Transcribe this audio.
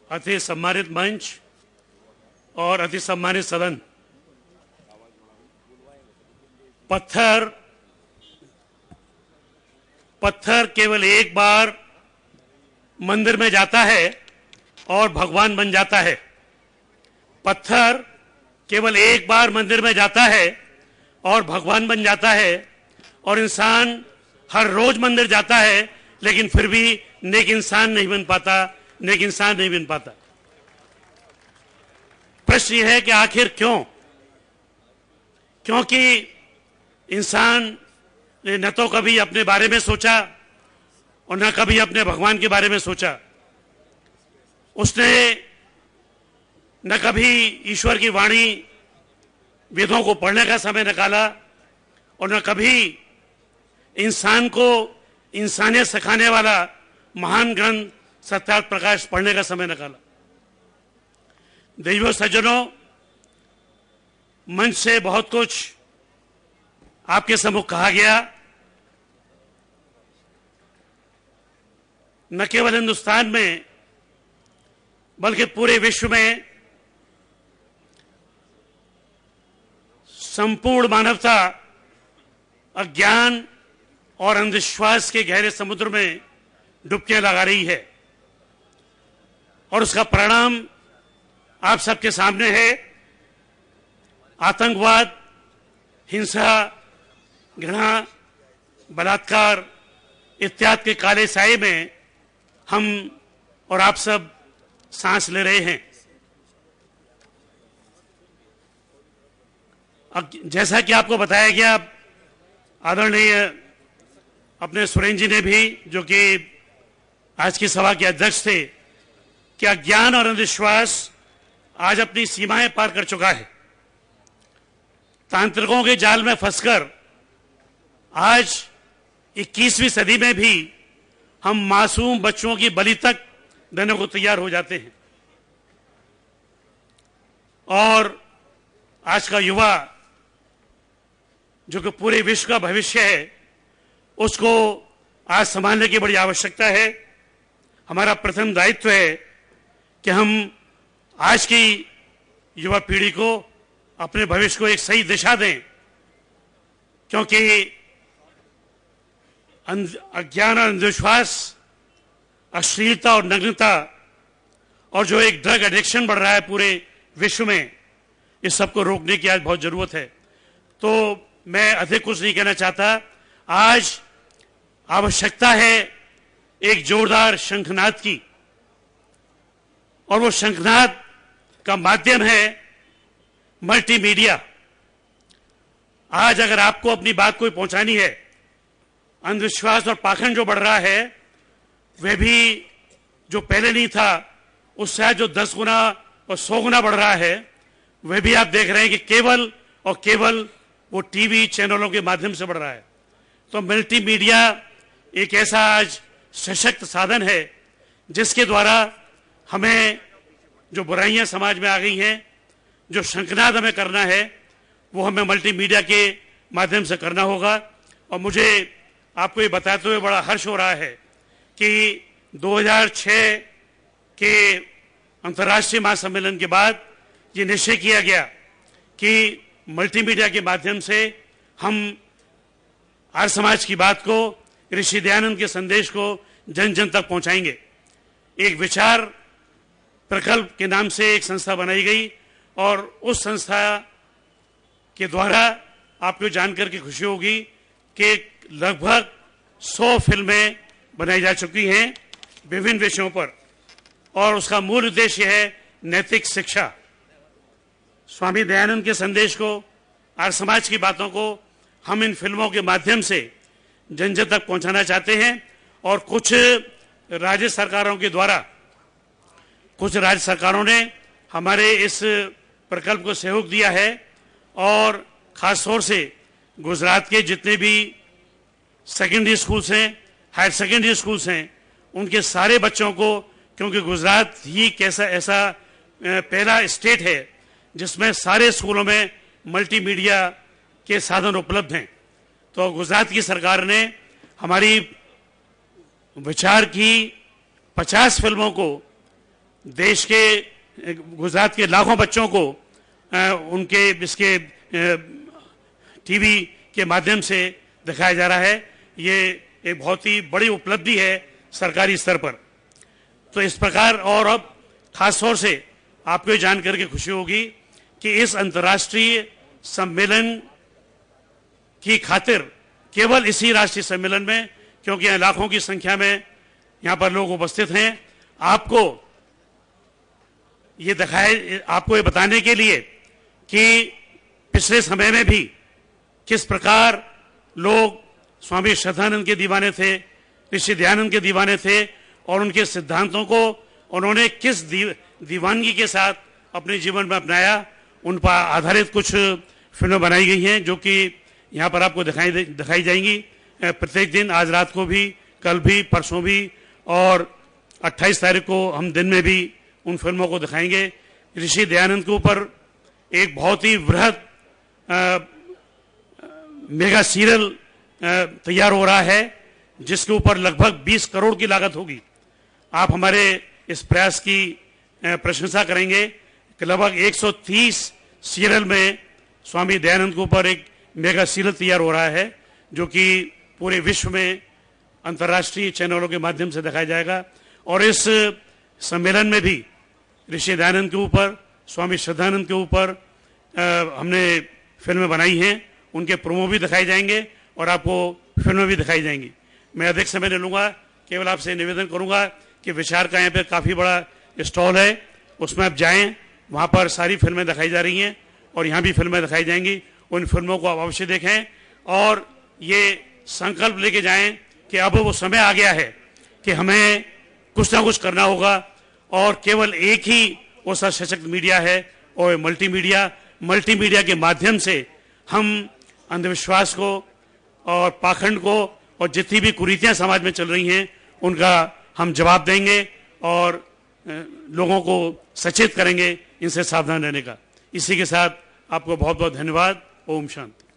अति सम्मानित मंच और अति सम्मानित सदन, पत्थर केवल एक बार मंदिर में जाता है और भगवान बन जाता है। पत्थर केवल एक बार मंदिर में जाता है और भगवान बन जाता है, और इंसान हर रोज मंदिर जाता है लेकिन फिर भी नेक इंसान नहीं बन पाता। प्रश्न यह है कि आखिर क्यों? क्योंकि इंसान ने न तो कभी अपने बारे में सोचा और न कभी अपने भगवान के बारे में सोचा। उसने न कभी ईश्वर की वाणी, वेदों को पढ़ने का समय निकाला और न कभी इंसान को इंसानियत सिखाने वाला महान ग्रंथ सत्यार्थ प्रकाश पढ़ने का समय निकाला। देवियों सज्जनों, मंच से बहुत कुछ आपके सम्मुख कहा गया। न केवल हिंदुस्तान में बल्कि पूरे विश्व में संपूर्ण मानवता अज्ञान और अंधविश्वास के गहरे समुद्र में डुबकियां लगा रही है, और उसका परिणाम आप सबके सामने है। आतंकवाद, हिंसा, घृणा, बलात्कार इत्यादि के काले साए में हम और आप सब सांस ले रहे हैं। अब जैसा कि आपको बताया गया, आदरणीय अपने सुरेंद्र जी ने भी, जो कि आज की सभा के अध्यक्ष थे, कि अज्ञान और अंधविश्वास आज अपनी सीमाएं पार कर चुका है। तांत्रिकों के जाल में फंसकर आज 21वीं सदी में भी हम मासूम बच्चों की बलि तक देने को तैयार हो जाते हैं, और आज का युवा जो कि पूरे विश्व का भविष्य है, उसको आज संभालने की बड़ी आवश्यकता है। हमारा प्रथम दायित्व है कि हम आज की युवा पीढ़ी को, अपने भविष्य को एक सही दिशा दें, क्योंकि अज्ञान और अंधविश्वास, अश्लीलता और नग्नता, और जो एक ड्रग एडिक्शन बढ़ रहा है पूरे विश्व में, इस सबको रोकने की आज बहुत जरूरत है। तो मैं अधिक कुछ नहीं कहना चाहता। आज आवश्यकता है एक जोरदार शंखनाद की, और वो शंखनाद का माध्यम है मल्टीमीडिया। आज अगर आपको अपनी बात कोई पहुंचानी है, अंधविश्वास और पाखंड जो बढ़ रहा है, वह भी जो पहले नहीं था उससे जो 10 गुना और 100 गुना बढ़ रहा है, वह भी आप देख रहे हैं कि केवल और केवल वो टीवी चैनलों के माध्यम से बढ़ रहा है। तो मल्टीमीडिया एक ऐसा आज सशक्त साधन है जिसके द्वारा हमें जो बुराइयां समाज में आ गई हैं, जो शंखनाद हमें करना है, वो हमें मल्टीमीडिया के माध्यम से करना होगा। और मुझे आपको ये बताते हुए बड़ा हर्ष हो रहा है कि 2006 के अंतर्राष्ट्रीय महासम्मेलन के बाद ये निश्चय किया गया कि मल्टीमीडिया के माध्यम से हम आर्य समाज की बात को, ऋषि दयानंद के संदेश को जन जन तक पहुंचाएंगे। एक विचार प्रकल्प के नाम से एक संस्था बनाई गई, और उस संस्था के द्वारा आपको जानकर के खुशी होगी कि लगभग 100 फिल्में बनाई जा चुकी हैं विभिन्न विषयों पर, और उसका मूल उद्देश्य है नैतिक शिक्षा। स्वामी दयानंद के संदेश को, आर्य समाज की बातों को हम इन फिल्मों के माध्यम से जन जन तक पहुंचाना चाहते हैं। और कुछ राज्य सरकारों के द्वारा, कुछ राज्य सरकारों ने हमारे इस प्रकल्प को सहयोग दिया है, और खास तौर से गुजरात के जितने भी सेकेंडरी स्कूल्स हैं, हायर सेकेंडरी स्कूल्स हैं, उनके सारे बच्चों को, क्योंकि गुजरात ही कैसा ऐसा पहला स्टेट है जिसमें सारे स्कूलों में मल्टीमीडिया के साधन उपलब्ध हैं, तो गुजरात की सरकार ने हमारी विचार की 50 फिल्मों को देश के गुजरात के लाखों बच्चों को उनके इसके टीवी के माध्यम से दिखाया जा रहा है। ये एक बहुत ही बड़ी उपलब्धि है सरकारी स्तर पर। तो इस प्रकार, और अब खास तौर से आपको ये जान करके खुशी होगी कि इस अंतर्राष्ट्रीय सम्मेलन की खातिर केवल इसी राष्ट्रीय सम्मेलन में, क्योंकि यहाँ लाखों की संख्या में यहाँ पर लोग उपस्थित हैं, आपको ये बताने के लिए कि पिछले समय में भी किस प्रकार लोग स्वामी श्रद्धानंद के दीवाने थे, ऋषि दयानंद के दीवाने थे, और उनके सिद्धांतों को उन्होंने किस दीवानगी के साथ अपने जीवन में अपनाया, उन पर आधारित कुछ फिल्में बनाई गई हैं जो कि यहाँ पर आपको दिखाई जाएंगी प्रत्येक दिन, आज रात को भी, कल भी, परसों भी, और 28 तारीख को हम दिन में भी उन फिल्मों को दिखाएंगे। ऋषि दयानंद के ऊपर एक बहुत ही बृहद मेगा सीरियल तैयार हो रहा है, जिसके ऊपर लगभग 20 करोड़ की लागत होगी। आप हमारे इस प्रयास की प्रशंसा करेंगे कि लगभग 130 सीरियल में स्वामी दयानंद के ऊपर एक मेगा सीरियल तैयार हो रहा है, जो कि पूरे विश्व में अंतर्राष्ट्रीय चैनलों के माध्यम से दिखाया जाएगा। और इस सम्मेलन में भी ऋषि दयानंद के ऊपर, स्वामी श्रद्धानंद के ऊपर हमने फिल्में बनाई हैं, उनके प्रोमो भी दिखाए जाएंगे और आपको फिल्में भी दिखाई जाएंगी। मैं अधिक समय नहीं लूँगा, केवल आपसे निवेदन करूँगा कि विचार का यहाँ पे काफ़ी बड़ा स्टॉल है, उसमें आप जाएं, वहाँ पर सारी फिल्में दिखाई जा रही हैं और यहाँ भी फिल्में दिखाई जाएंगी। उन फिल्मों को आप अवश्य देखें और ये संकल्प लेके जाएं कि अब वो समय आ गया है कि हमें कुछ ना कुछ करना होगा, और केवल एक ही वो सशक्त मीडिया है और मल्टीमीडिया के माध्यम से हम अंधविश्वास को और पाखंड को और जितनी भी कुरीतियां समाज में चल रही हैं उनका हम जवाब देंगे और लोगों को सचेत करेंगे इनसे सावधान रहने का। इसी के साथ आपको बहुत बहुत धन्यवाद। ओम शांति।